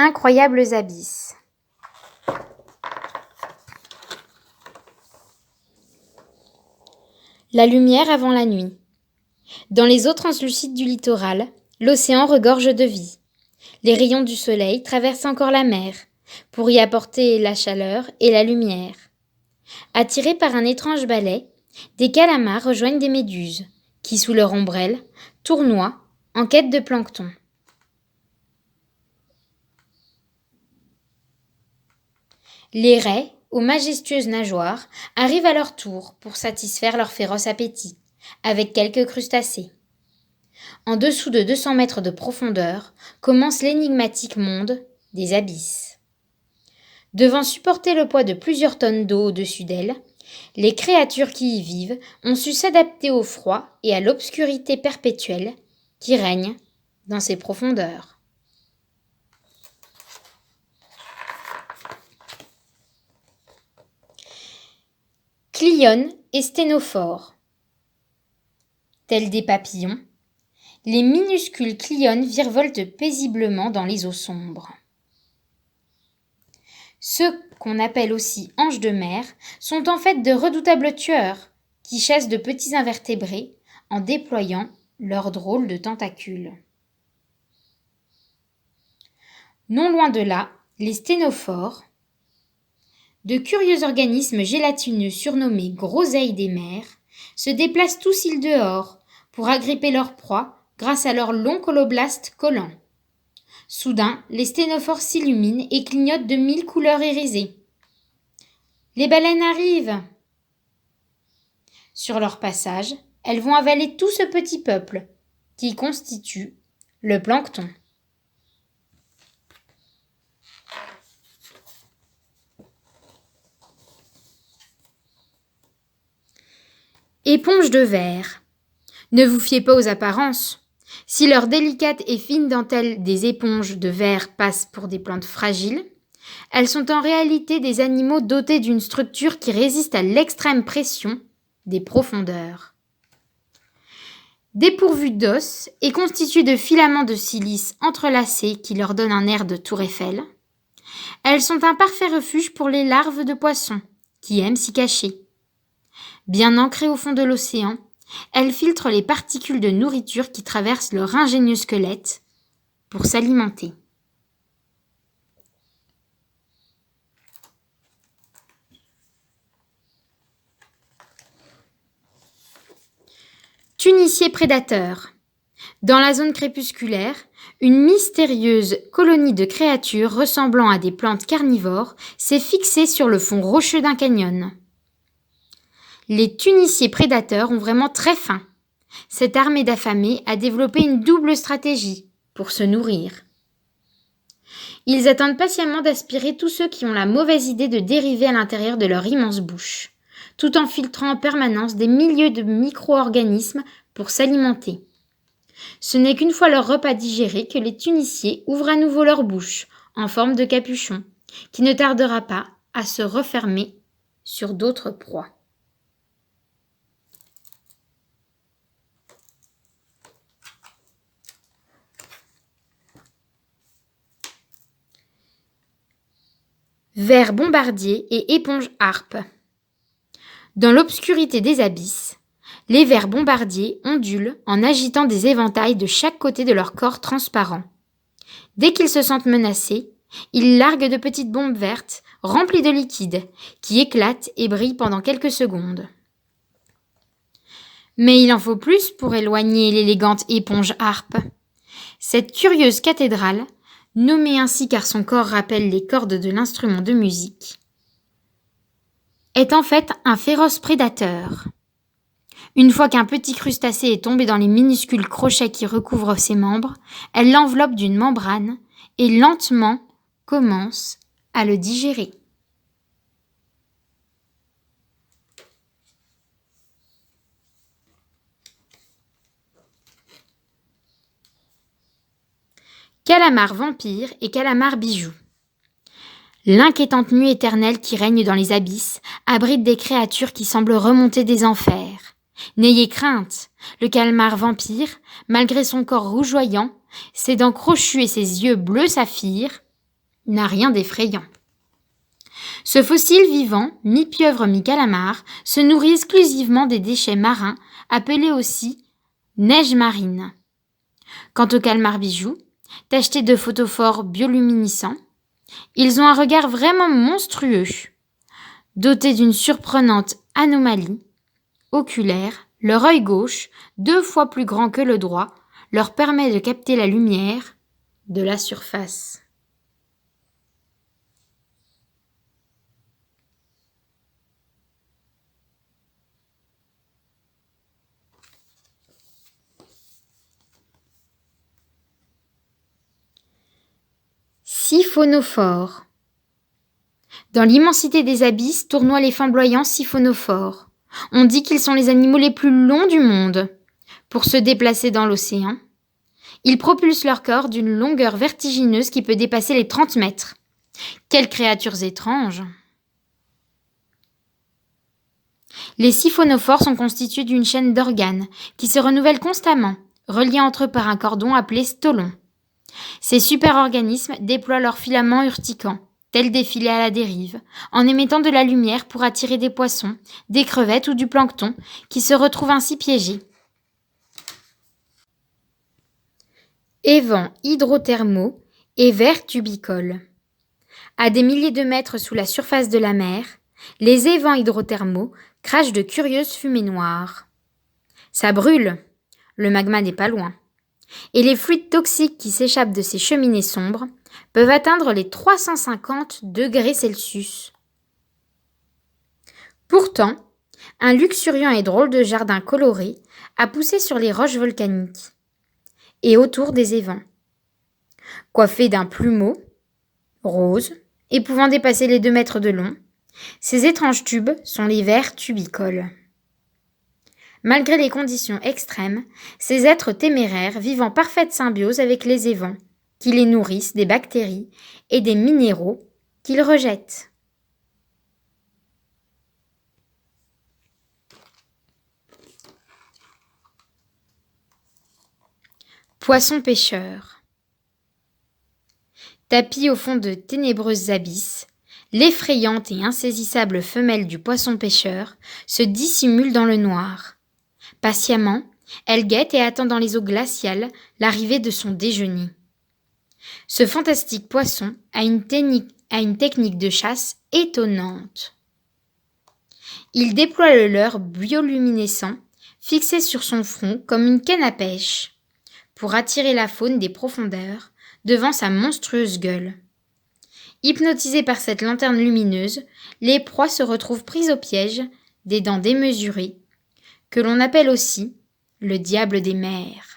Incroyables abysses. La lumière avant la nuit. Dans les eaux translucides du littoral, l'océan regorge de vie. Les rayons du soleil traversent encore la mer, pour y apporter la chaleur et la lumière. Attirés par un étrange balai, des calamars rejoignent des méduses, qui sous leur ombrelle, tournoient en quête de plancton. Les raies, aux majestueuses nageoires, arrivent à leur tour pour satisfaire leur féroce appétit, avec quelques crustacés. En dessous de 200 mètres de profondeur commence l'énigmatique monde des abysses. Devant supporter le poids de plusieurs tonnes d'eau au-dessus d'elles, les créatures qui y vivent ont su s'adapter au froid et à l'obscurité perpétuelle qui règne dans ces profondeurs. Clione et sténophore. Tels des papillons, les minuscules cliones virevoltent paisiblement dans les eaux sombres. Ceux qu'on appelle aussi anges de mer sont en fait de redoutables tueurs qui chassent de petits invertébrés en déployant leurs drôles de tentacules. Non loin de là, les sténophores, de curieux organismes gélatineux surnommés groseilles des mers, se déplacent tous îles dehors pour agripper leur proie grâce à leurs longs coloblastes collants. Soudain, les sténophores s'illuminent et clignotent de 1000 couleurs irisées. Les baleines arrivent. Sur leur passage, elles vont avaler tout ce petit peuple qui constitue le plancton. Éponges de verre. Ne vous fiez pas aux apparences. Si leur délicate et fine dentelle des éponges de verre passe pour des plantes fragiles, elles sont en réalité des animaux dotés d'une structure qui résiste à l'extrême pression des profondeurs. Dépourvues d'os et constituées de filaments de silice entrelacés qui leur donnent un air de tour Eiffel, elles sont un parfait refuge pour les larves de poissons qui aiment s'y cacher. Bien ancrées au fond de l'océan, elles filtrent les particules de nourriture qui traversent leur ingénieux squelette pour s'alimenter. Tuniciers prédateurs. Dans la zone crépusculaire, une mystérieuse colonie de créatures ressemblant à des plantes carnivores s'est fixée sur le fond rocheux d'un canyon. Les tuniciers prédateurs ont vraiment très faim. Cette armée d'affamés a développé une double stratégie pour se nourrir. Ils attendent patiemment d'aspirer tous ceux qui ont la mauvaise idée de dériver à l'intérieur de leur immense bouche, tout en filtrant en permanence des milliers de micro-organismes pour s'alimenter. Ce n'est qu'une fois leur repas digéré que les tuniciers ouvrent à nouveau leur bouche, en forme de capuchon, qui ne tardera pas à se refermer sur d'autres proies. Vers bombardier et éponge harpe. Dans l'obscurité des abysses, les vers bombardiers ondulent en agitant des éventails de chaque côté de leur corps transparent. Dès qu'ils se sentent menacés, ils larguent de petites bombes vertes remplies de liquide qui éclatent et brillent pendant quelques secondes. Mais il en faut plus pour éloigner l'élégante éponge harpe. Cette curieuse cathédrale, nommée ainsi car son corps rappelle les cordes de l'instrument de musique, est en fait un féroce prédateur. Une fois qu'un petit crustacé est tombé dans les minuscules crochets qui recouvrent ses membres, elle l'enveloppe d'une membrane et lentement commence à le digérer. Calamar vampire et calamar bijou. L'inquiétante nuit éternelle qui règne dans les abysses abrite des créatures qui semblent remonter des enfers. N'ayez crainte, le calmar vampire, malgré son corps rougeoyant, ses dents crochues et ses yeux bleu saphir, n'a rien d'effrayant. Ce fossile vivant, mi-pieuvre, mi-calamar, se nourrit exclusivement des déchets marins, appelés aussi neige marine. Quant aux calmars bijoux, tachetés de photophores bioluminescents, ils ont un regard vraiment monstrueux. Dotés d'une surprenante anomalie oculaire, leur œil gauche, 2 fois plus grand que le droit, leur permet de capter la lumière de la surface. Siphonophores. Dans l'immensité des abysses tournoient les flamboyants siphonophores. On dit qu'ils sont les animaux les plus longs du monde. Pour se déplacer dans l'océan, ils propulsent leur corps d'une longueur vertigineuse qui peut dépasser les 30 mètres. Quelles créatures étranges! Les siphonophores sont constitués d'une chaîne d'organes qui se renouvellent constamment, reliés entre eux par un cordon appelé stolon. Ces super-organismes déploient leurs filaments urticants, tels des filets à la dérive, en émettant de la lumière pour attirer des poissons, des crevettes ou du plancton, qui se retrouvent ainsi piégés. Évents hydrothermaux et vers tubicoles. À des milliers de mètres sous la surface de la mer, les évents hydrothermaux crachent de curieuses fumées noires. Ça brûle, le magma n'est pas loin. Et les fluides toxiques qui s'échappent de ces cheminées sombres peuvent atteindre les 350 degrés Celsius. Pourtant, un luxuriant et drôle de jardin coloré a poussé sur les roches volcaniques et autour des évents. Coiffés d'un plumeau rose et pouvant dépasser les 2 mètres de long, ces étranges tubes sont les vers tubicoles. Malgré les conditions extrêmes, ces êtres téméraires vivent en parfaite symbiose avec les évents, qui les nourrissent des bactéries et des minéraux qu'ils rejettent. Poissons pêcheurs. Tapis au fond de ténébreuses abysses, l'effrayante et insaisissable femelle du poisson pêcheur se dissimule dans le noir. Patiemment, elle guette et attend dans les eaux glaciales l'arrivée de son déjeuner. Ce fantastique poisson a une technique de chasse étonnante. Il déploie le leurre bioluminescent fixé sur son front comme une canne à pêche pour attirer la faune des profondeurs devant sa monstrueuse gueule. Hypnotisés par cette lanterne lumineuse, les proies se retrouvent prises au piège des dents démesurées, que l'on appelle aussi le diable des mers.